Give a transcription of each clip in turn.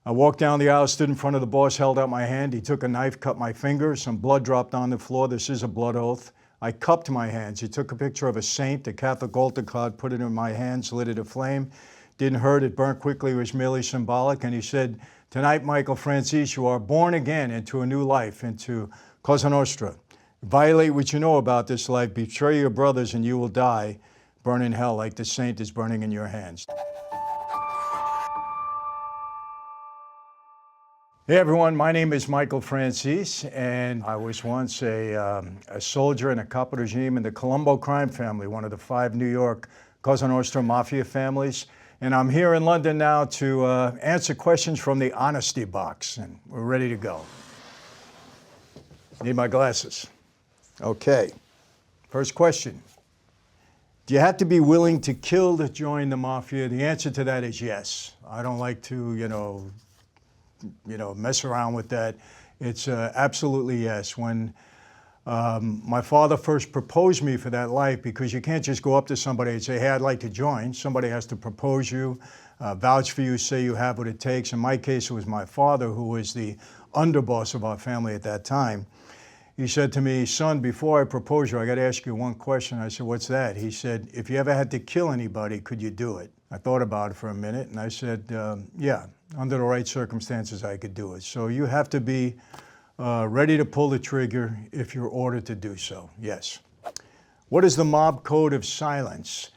I walked down the aisle, stood in front of the boss, held out my hand. He took a knife, cut my finger. Some blood dropped on the floor. This is a blood oath. I cupped my hands. He took a picture of a saint, a Catholic altar card, put it in my hands, lit it aflame. Didn't hurt, it burnt quickly, it was merely symbolic. And he said, "Tonight, Michael Franzese, you are born again into a new life, into Cosa Nostra. Violate what you know about this life, betray your brothers, and you will die. Burn in hell like the saint is burning in your hands." Hey everyone, my name is Michael Franzese, and I was once a soldier in a caporegime in the Colombo crime family, one of the 5 New York Cosa Nostra Mafia families. And I'm here in London now to answer questions from the honesty box, and we're ready to go. Need my glasses. Okay, first question. Do you have to be willing to kill to join the Mafia? The answer to that is yes. I don't like to, mess around with that. It's absolutely yes. When my father first proposed me for that life, because you can't just go up to somebody and say, "Hey, I'd like to join." Somebody has to propose you, vouch for you, say you have what it takes. In my case, it was my father, who was the underboss of our family at that time. He said to me, "Son, before I propose you, I got to ask you one question." I said, "What's that?" He said, "If you ever had to kill anybody, could you do it?" I thought about it for a minute, and I said, yeah, under the right circumstances, I could do it. So you have to be ready to pull the trigger if you're ordered to do so, yes. What is the mob code of silence?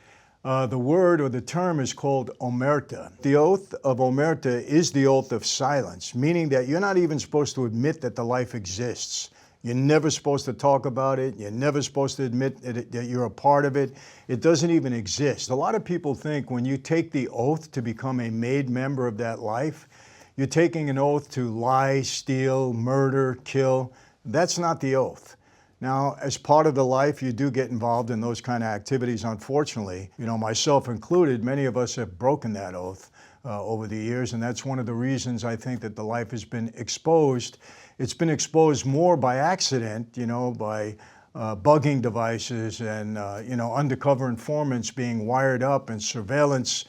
The word or the term is called omerta. The oath of omerta is the oath of silence, meaning that you're not even supposed to admit that the life exists. You're never supposed to talk about it. You're never supposed to admit that you're a part of it. It doesn't even exist. A lot of people think when you take the oath to become a made member of that life, you're taking an oath to lie, steal, murder, kill. That's not the oath. Now, as part of the life, you do get involved in those kind of activities, unfortunately. Myself included, many of us have broken that oath over the years, and that's one of the reasons I think that the life has been exposed. It's been exposed more by accident, by bugging devices and, undercover informants being wired up and surveillance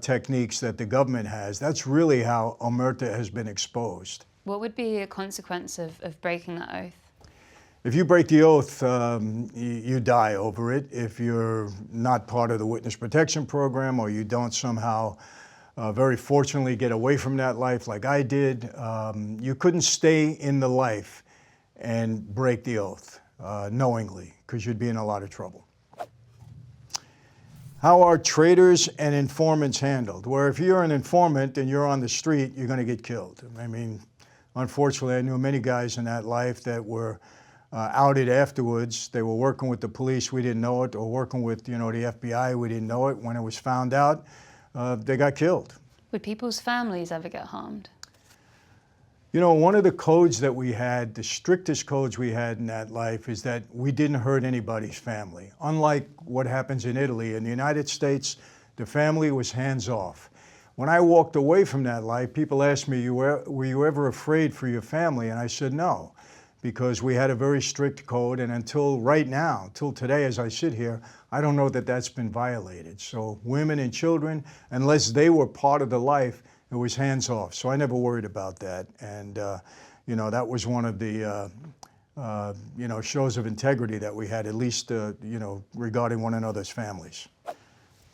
techniques that the government has. That's really how omerta has been exposed. What would be a consequence of breaking that oath? If you break the oath, you die over it. If you're not part of the witness protection program, or you don't somehow very fortunately get away from that life like I did, you couldn't stay in the life and break the oath knowingly, because you'd be in a lot of trouble. How are traitors and informants handled? Where if you're an informant and you're on the street, you're going to get killed. I mean, unfortunately, I knew many guys in that life that were outed afterwards. They were working with the police, we didn't know it, or working with, the FBI, we didn't know it. When it was found out, they got killed. Would people's families ever get harmed? One of the codes that we had, the strictest codes we had in that life, is that we didn't hurt anybody's family. Unlike what happens in Italy, in the United States, the family was hands off. When I walked away from that life, people asked me, were you ever afraid for your family? And I said no, because we had a very strict code, and until right now, till today as I sit here, I don't know that that's been violated. So women and children, unless they were part of the life, it was hands off. So I never worried about that. And, that was one of the, shows of integrity that we had, at least, regarding one another's families.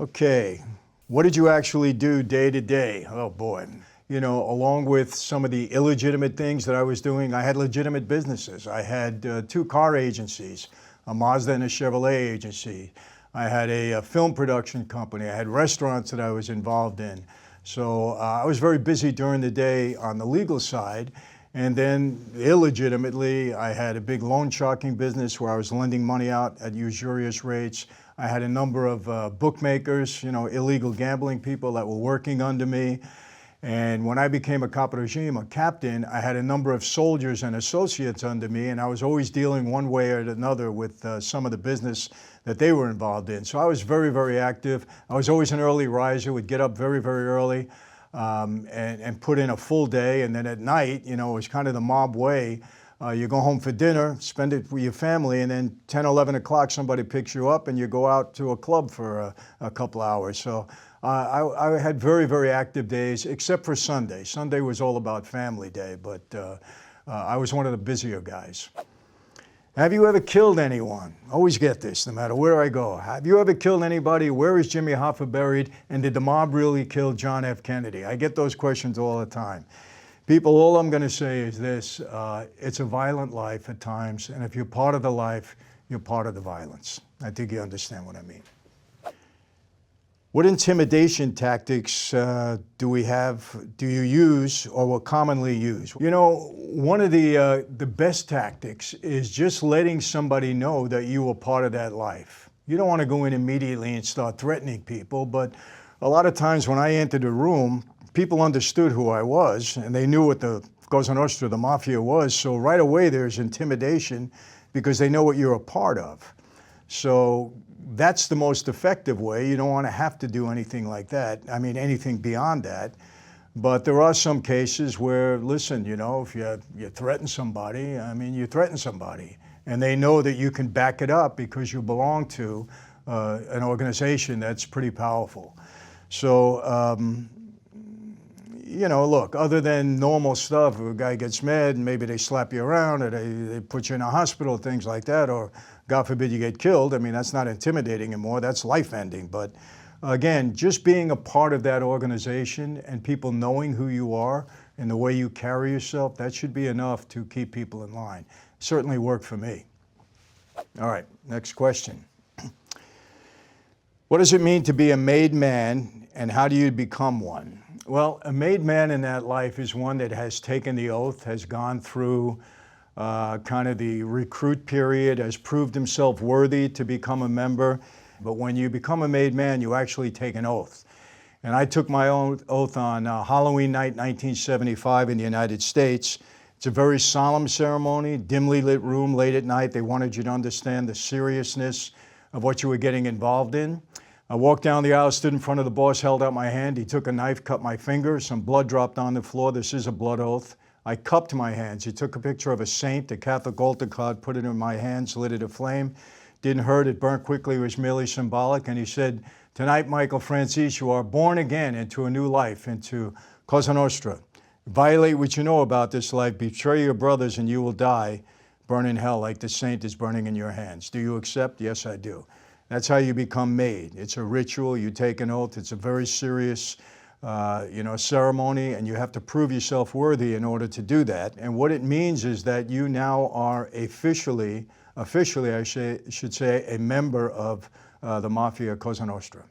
Okay, what did you actually do day to day? Oh boy. Along with some of the illegitimate things that I was doing, I had legitimate businesses. I had 2 car agencies, a Mazda and a Chevrolet agency. I had a film production company. I had restaurants that I was involved in. So I was very busy during the day on the legal side. And then illegitimately, I had a big loan sharking business where I was lending money out at usurious rates. I had a number of bookmakers, illegal gambling people that were working under me. And when I became a caporegime, a captain, I had a number of soldiers and associates under me, and I was always dealing one way or another with some of the business that they were involved in. So I was very, very active. I was always an early riser, would get up very, very early and put in a full day. And then at night, it was kind of the mob way. You go home for dinner, spend it with your family, and then 10, 11 o'clock, somebody picks you up and you go out to a club for a couple hours. So I had very, very active days, except for Sunday. Sunday was all about family day, but I was one of the busier guys. Have you ever killed anyone? Always get this, no matter where I go. Have you ever killed anybody? Where is Jimmy Hoffa buried? And did the mob really kill John F. Kennedy? I get those questions all the time. People, all I'm going to say is this. It's a violent life at times, and if you're part of the life, you're part of the violence. I think you understand what I mean. What intimidation tactics do you use or will commonly use? You know, one of the best tactics is just letting somebody know that you were part of that life. You don't want to go in immediately and start threatening people, but a lot of times when I entered a room, people understood who I was and they knew what the Cosa Nostra, the Mafia was, so right away there's intimidation because they know what you're a part of. So that's the most effective way. You don't want to have to do anything like that. I mean, anything beyond that. But there are some cases where, listen, you know, if you threaten somebody, I mean, you threaten somebody. And they know that you can back it up because you belong to an organization that's pretty powerful. So, you know, look, other than normal stuff, if a guy gets mad and maybe they slap you around or they put you in a hospital, things like that, or God forbid you get killed, I mean, that's not intimidating anymore, that's life-ending. But again, just being a part of that organization and people knowing who you are and the way you carry yourself, that should be enough to keep people in line. Certainly worked for me. All right, next question. What does it mean to be a made man and how do you become one? Well, a made man in that life is one that has taken the oath, has gone through kind of the recruit period, has proved himself worthy to become a member. But when you become a made man, you actually take an oath. And I took my own oath on Halloween night, 1975 in the United States. It's a very solemn ceremony, dimly lit room late at night. They wanted you to understand the seriousness of what you were getting involved in. I walked down the aisle, stood in front of the boss, held out my hand. He took a knife, cut my finger. Some blood dropped on the floor. This is a blood oath. I cupped my hands. He took a picture of a saint, a Catholic altar card, put it in my hands, lit it aflame. Didn't hurt, it burnt quickly, it was merely symbolic. And he said, tonight, Michael Franzese, you are born again into a new life, into Cosa Nostra. Violate what you know about this life, betray your brothers, and you will die, burn in hell like the saint is burning in your hands. Do you accept? Yes, I do. That's how you become made. It's a ritual, you take an oath, it's a very serious ceremony, and you have to prove yourself worthy in order to do that. And what it means is that you now are officially I should say, a member of the Mafia Cosa Nostra.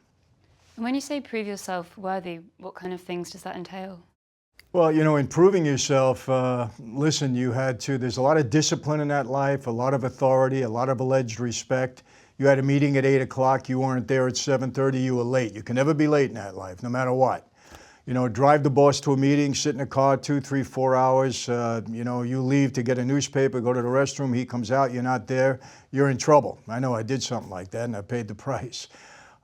And when you say prove yourself worthy, what kind of things does that entail? Well, you know, in proving yourself, listen, there's a lot of discipline in that life, a lot of authority, a lot of alleged respect. You had a meeting at 8 o'clock, you weren't there at 7:30, you were late. You can never be late in that life, no matter what. You know, drive the boss to a meeting, sit in a car 2, 3, 4 hours. You leave to get a newspaper, go to the restroom, he comes out, you're not there, you're in trouble. I know I did something like that and I paid the price.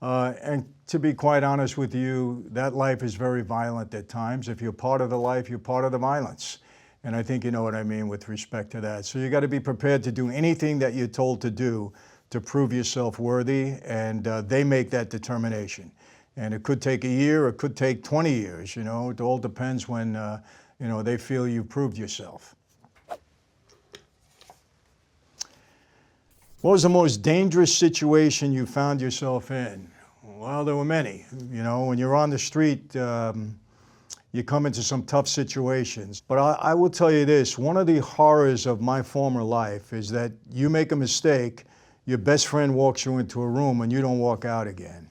And to be quite honest with you, that life is very violent at times. If you're part of the life, you're part of the violence. And I think you know what I mean with respect to that. So you got to be prepared to do anything that you're told to do to prove yourself worthy, and they make that determination. And it could take a year, it could take 20 years, you know, it all depends when, they feel you've proved yourself. What was the most dangerous situation you found yourself in? Well, there were many. You know, when you're on the street, you come into some tough situations. But I will tell you this, one of the horrors of my former life is that you make a mistake, your best friend walks you into a room and you don't walk out again.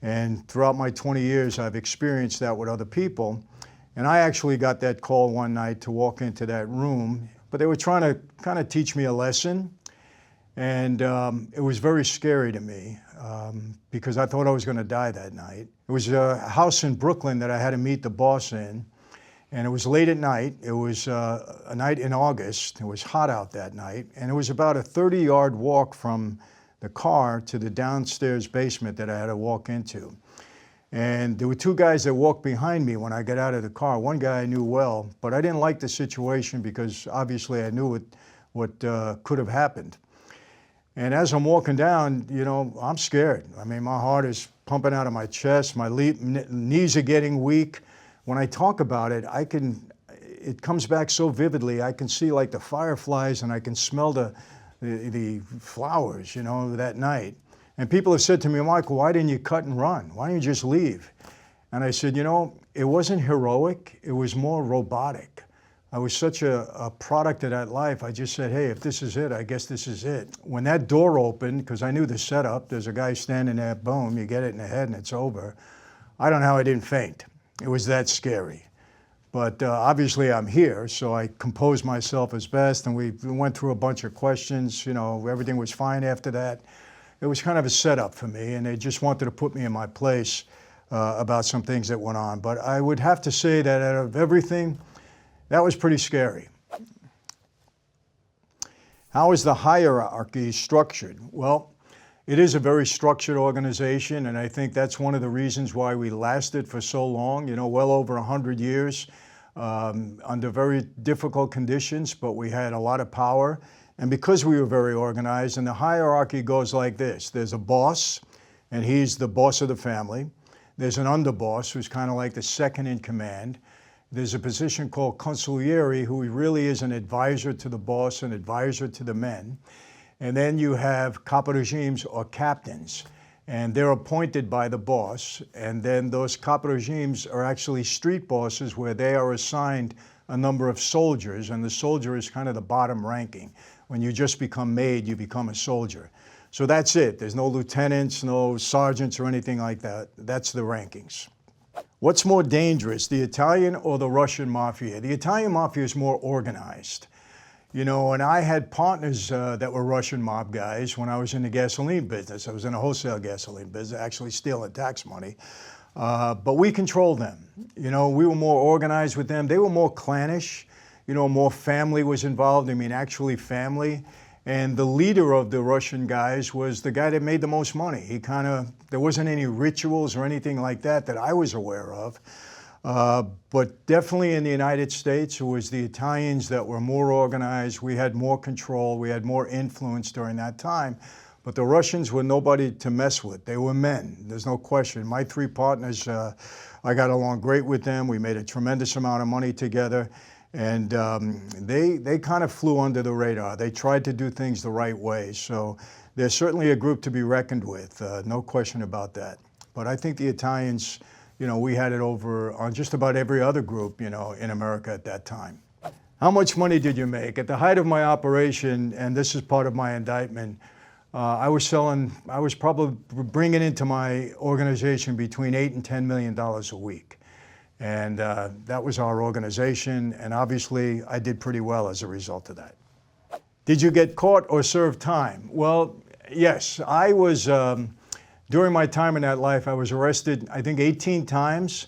And throughout my 20 years, I've experienced that with other people. And I actually got that call one night to walk into that room, but they were trying to kind of teach me a lesson. And it was very scary to me because I thought I was going to die that night. It was a house in Brooklyn that I had to meet the boss in. And it was late at night. It was a night in August. It was hot out that night. And it was about a 30-yard walk from the car to the downstairs basement that I had to walk into. And there were two guys that walked behind me when I got out of the car. One guy I knew well, but I didn't like the situation because obviously I knew what could have happened. And as I'm walking down, you know, I'm scared. I mean, my heart is pumping out of my chest. My knees are getting weak. When I talk about it, it comes back so vividly. I can see like the fireflies, and I can smell the flowers, you know, that night. And people have said to me, Michael, why didn't you cut and run? Why didn't you just leave? And I said, you know, it wasn't heroic. It was more robotic. I was such a product of that life. I just said, hey, if this is it, I guess this is it. When that door opened, because I knew the setup, there's a guy standing there, boom, you get it in the head and it's over. I don't know how I didn't faint. It was that scary. But obviously I'm here, so I composed myself as best, and we went through a bunch of questions. You know, everything was fine after that. It was kind of a setup for me, and they just wanted to put me in my place about some things that went on. But I would have to say that out of everything, that was pretty scary. How is the hierarchy structured? Well, it is a very structured organization, and I think that's one of the reasons why we lasted for so long, you know, well over 100 years, under very difficult conditions, but we had a lot of power. And because we were very organized, and the hierarchy goes like this. There's a boss, and he's the boss of the family. There's an underboss, who's kind of like the second in command. There's a position called consigliere, who really is an advisor to the boss, an advisor to the men. And then you have caporegimes, or captains, and they're appointed by the boss. And then those caporegimes are actually street bosses, where they are assigned a number of soldiers, and the soldier is kind of the bottom ranking. When you just become made, you become a soldier. So that's it. There's no lieutenants, no sergeants, or anything like that. That's the rankings. What's more dangerous, the Italian or the Russian mafia? The Italian mafia is more organized. You know, and I had partners that were Russian mob guys when I was in the gasoline business. I was in a wholesale gasoline business, actually stealing tax money. But we controlled them. You know, we were more organized with them. They were more clannish. You know, more family was involved. I mean, actually family. And the leader of the Russian guys was the guy that made the most money. There wasn't any rituals or anything like that I was aware of. But definitely in the United States, it was the Italians that were more organized. We had more control. We had more influence during that time. But the Russians were nobody to mess with. They were men. There's no question. My three partners, I got along great with them. We made a tremendous amount of money together. And they kind of flew under the radar. They tried to do things the right way. So they're certainly a group to be reckoned with, no question about that. But I think the Italians, you know, we had it over on just about every other group, you know, in America at that time. How much money did you make? At the height of my operation, and this is part of my indictment, I was probably bringing into my organization between $8 and $10 million a week. And that was our organization, and obviously I did pretty well as a result of that. Did you get caught or serve time? Well, yes, I was, during my time in that life, I was arrested, I think 18 times.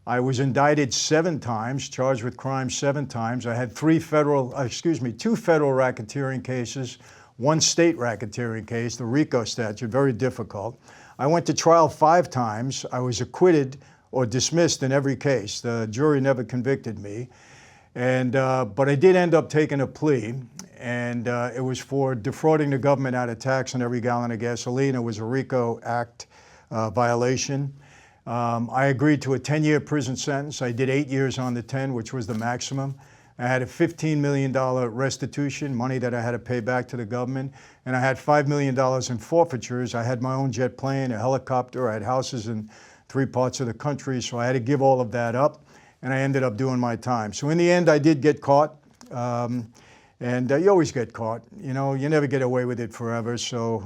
I was indicted 7 times, charged with crimes 7 times. I had 2 federal racketeering cases, 1 state racketeering case, the RICO statute, very difficult. I went to trial 5 times. I was acquitted or dismissed in every case. The jury never convicted me. But I did end up taking a plea, and it was for defrauding the government out of tax on every gallon of gasoline. It was a RICO Act violation. I agreed to a 10-year prison sentence. I did 8 years on the 10, which was the maximum. I had a $15 million restitution, money that I had to pay back to the government, and I had $5 million in forfeitures. I had my own jet plane, a helicopter. I had houses in 3 parts of the country, so I had to give all of that up, and I ended up doing my time. So in the end, I did get caught, and you always get caught. You know, you never get away with it forever, so,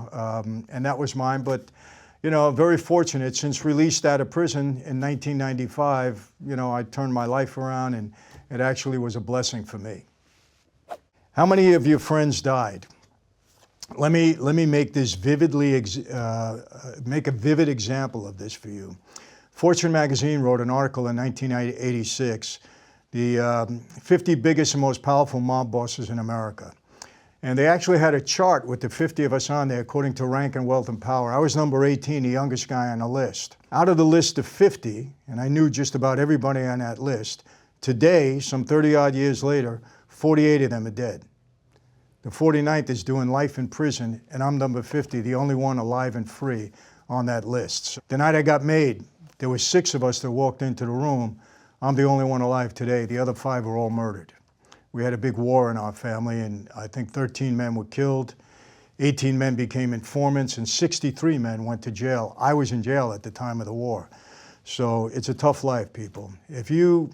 and that was mine. But, you know, very fortunate. Since released out of prison in 1995, you know, I turned my life around, and it actually was a blessing for me. How many of your friends died? Let me make this make a vivid example of this for you. Fortune magazine wrote an article in 1986, the 50 biggest and most powerful mob bosses in America. And they actually had a chart with the 50 of us on there according to rank and wealth and power. I was number 18, the youngest guy on the list. Out of the list of 50, and I knew just about everybody on that list, today, some 30-odd years later, 48 of them are dead. The 49th is doing life in prison, and I'm number 50, the only one alive and free. on that list. So the night I got made, there were 6 of us that walked into the room. I'm the only one alive today. The other 5 were all murdered. We had a big war in our family, and I think 13 men were killed, 18 men became informants, and 63 men went to jail. I was in jail at the time of the war. So it's a tough life, people. If you're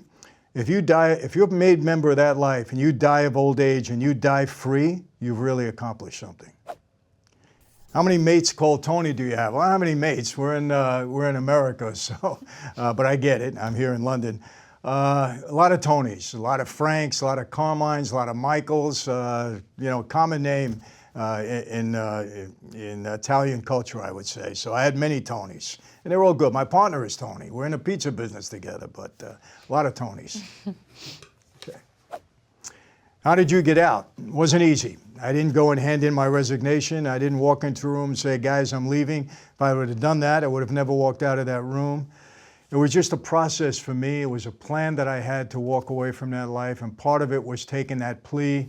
a made member of that life and you die of old age and you die free, you've really accomplished something. How many mates called Tony do you have? Well, how many mates? We're in America, so, but I get it. I'm here in London. A lot of Tonys, a lot of Franks, a lot of Carmines, a lot of Michaels. Common name in Italian culture, I would say. So I had many Tonys, and they're all good. My partner is Tony. We're in a pizza business together, but a lot of Tonys. Okay. How did you get out? It wasn't easy. I didn't go and hand in my resignation. I didn't walk into a room and say, guys, I'm leaving. If I would have done that, I would have never walked out of that room. It was just a process for me. It was a plan that I had to walk away from that life, and part of it was taking that plea,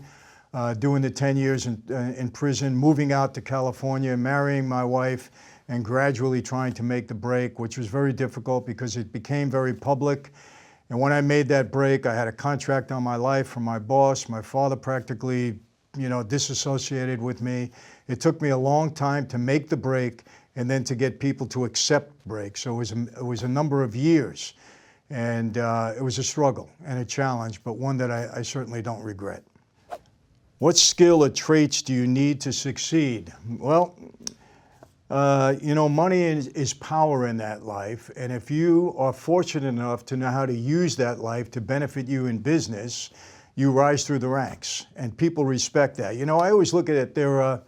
doing the 10 years in prison, moving out to California, marrying my wife, and gradually trying to make the break, which was very difficult because it became very public. And when I made that break, I had a contract on my life from my boss. My father practically, disassociated with me. It took me a long time to make the break and then to get people to accept break. So it was a number of years. And it was a struggle and a challenge, but one that I certainly don't regret. What skill or traits do you need to succeed? Well, money is power in that life. And if you are fortunate enough to know how to use that life to benefit you in business, you rise through the ranks, and people respect that. I always look at it, there are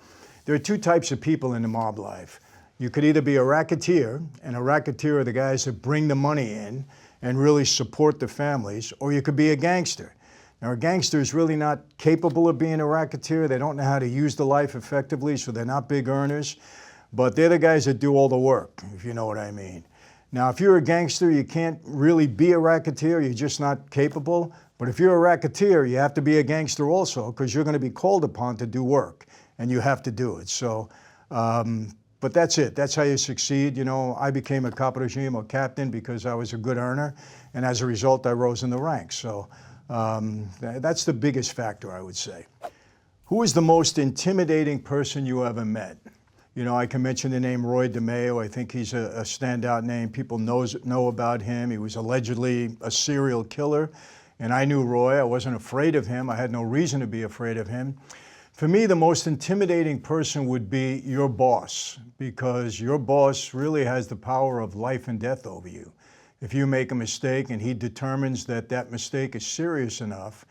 2 types of people in the mob life. You could either be a racketeer, and a racketeer are the guys that bring the money in and really support the families, or you could be a gangster. Now, a gangster is really not capable of being a racketeer. They don't know how to use the life effectively, so they're not big earners, but they're the guys that do all the work, if you know what I mean. Now, if you're a gangster, you can't really be a racketeer. You're just not capable. But if you're a racketeer, you have to be a gangster also, because you're going to be called upon to do work, and you have to do it. So, but that's it. That's how you succeed. I became a caporegime or captain because I was a good earner, and as a result, I rose in the ranks. So that's the biggest factor, I would say. Who is the most intimidating person you ever met? I can mention the name Roy DeMeo. I think he's a standout name. People know about him. He was allegedly a serial killer. And I knew Roy. I wasn't afraid of him. I had no reason to be afraid of him. For me, the most intimidating person would be your boss, because your boss really has the power of life and death over you. If you make a mistake and he determines that that mistake is serious enough,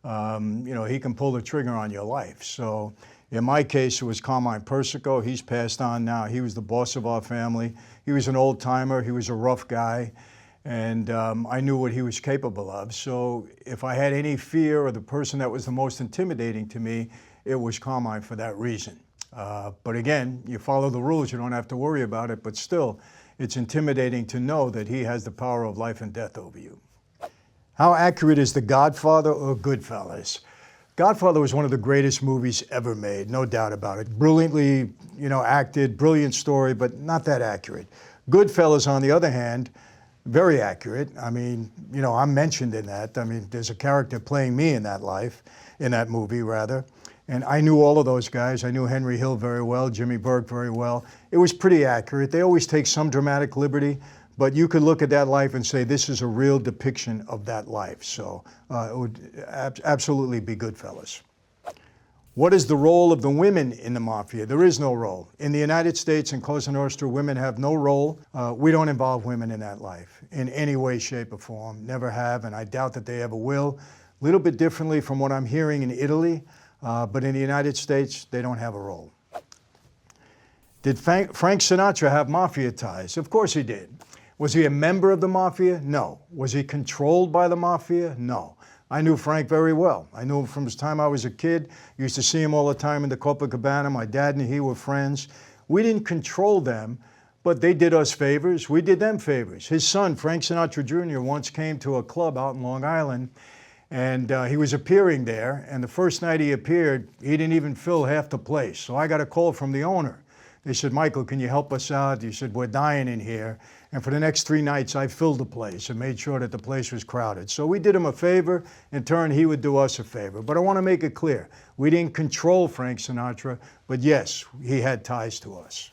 he can pull the trigger on your life. So in my case, it was Carmine Persico. He's passed on now. He was the boss of our family. He was an old timer. He was a rough guy. And I knew what he was capable of. So if I had any fear of the person that was the most intimidating to me, it was Carmine for that reason. But again, you follow the rules, you don't have to worry about it, but still, it's intimidating to know that he has the power of life and death over you. How accurate is The Godfather or Goodfellas? Godfather was one of the greatest movies ever made, no doubt about it. Brilliantly, acted, brilliant story, but not that accurate. Goodfellas, on the other hand, very accurate. I mean, I'm mentioned in that. I mean, there's a character playing me in that movie, rather. And I knew all of those guys. I knew Henry Hill very well, Jimmy Burke very well. It was pretty accurate. They always take some dramatic liberty, but you could look at that life and say, this is a real depiction of that life. So it would absolutely be Goodfellas. What is the role of the women in the Mafia? There is no role. In the United States and Cosa Nostra, women have no role. We don't involve women in that life in any way, shape, or form. Never have, and I doubt that they ever will. A little bit differently from what I'm hearing in Italy, but in the United States, they don't have a role. Did Frank Sinatra have Mafia ties? Of course he did. Was he a member of the Mafia? No. Was he controlled by the Mafia? No. I knew Frank very well. I knew him from the time I was a kid. Used to see him all the time in the Copacabana. My dad and he were friends. We didn't control them, but they did us favors. We did them favors. His son, Frank Sinatra Jr., once came to a club out in Long Island, and he was appearing there. And the first night he appeared, he didn't even fill half the place. So I got a call from the owner They said, Michael, can you help us out? He said, we're dying in here. And for the next 3 nights, I filled the place and made sure that the place was crowded. So we did him a favor. In turn, he would do us a favor. But I want to make it clear, we didn't control Frank Sinatra, but yes, he had ties to us.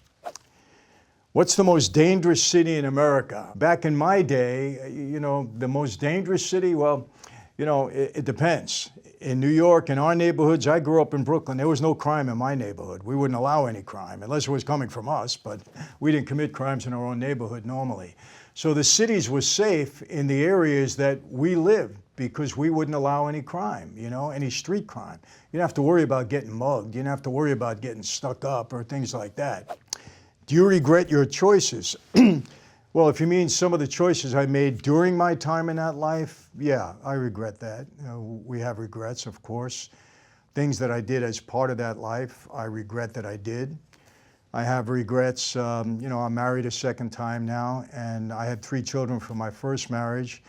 What's the most dangerous city in America? Back in my day, you know, the most dangerous city, well, you know, it depends. In New York, in our neighborhoods, I grew up in Brooklyn, there was no crime in my neighborhood. We wouldn't allow any crime, unless it was coming from us, but we didn't commit crimes in our own neighborhood normally. So the cities were safe in the areas that we lived because we wouldn't allow any crime, you know, any street crime. You didn't have to worry about getting mugged. You didn't have to worry about getting stuck up or things like that. Do you regret your choices? Well, if you mean some of the choices I made during my time in that life, yeah, I regret that. You know, we have regrets, of course. Things that I did as part of that life, I regret that I did. I have regrets. You know, I'm married a second time now, and I had 3 children from my first marriage.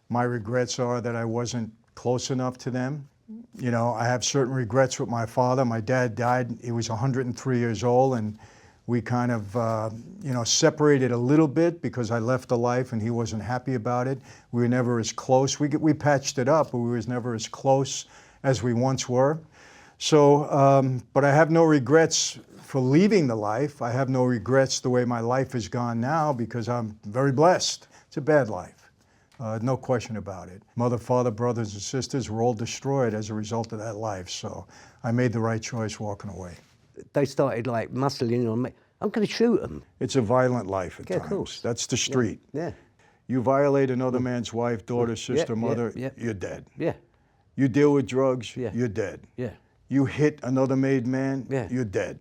My regrets are that I wasn't close enough to them. You know, I have certain regrets with my father. My dad died, he was 103 years old, and we kind of, you know, separated a little bit because I left the life and he wasn't happy about it. We were never as close. We patched it up, but we was never as close as we once were. So, but I have no regrets for leaving the life. I have no regrets the way my life has gone now because I'm very blessed. It's a bad life, no question about it. Mother, father, brothers, and sisters were all destroyed as a result of that life. So I made the right choice walking away. They started like muscling on me. I'm going to shoot them. It's a violent life at Yeah, times. of course. That's the street. Yeah. You violate another man's wife, daughter, sister, yeah, mother, yeah. you're dead. Yeah. You deal with drugs, Yeah. you're dead. Yeah. You hit another made man, Yeah. you're dead.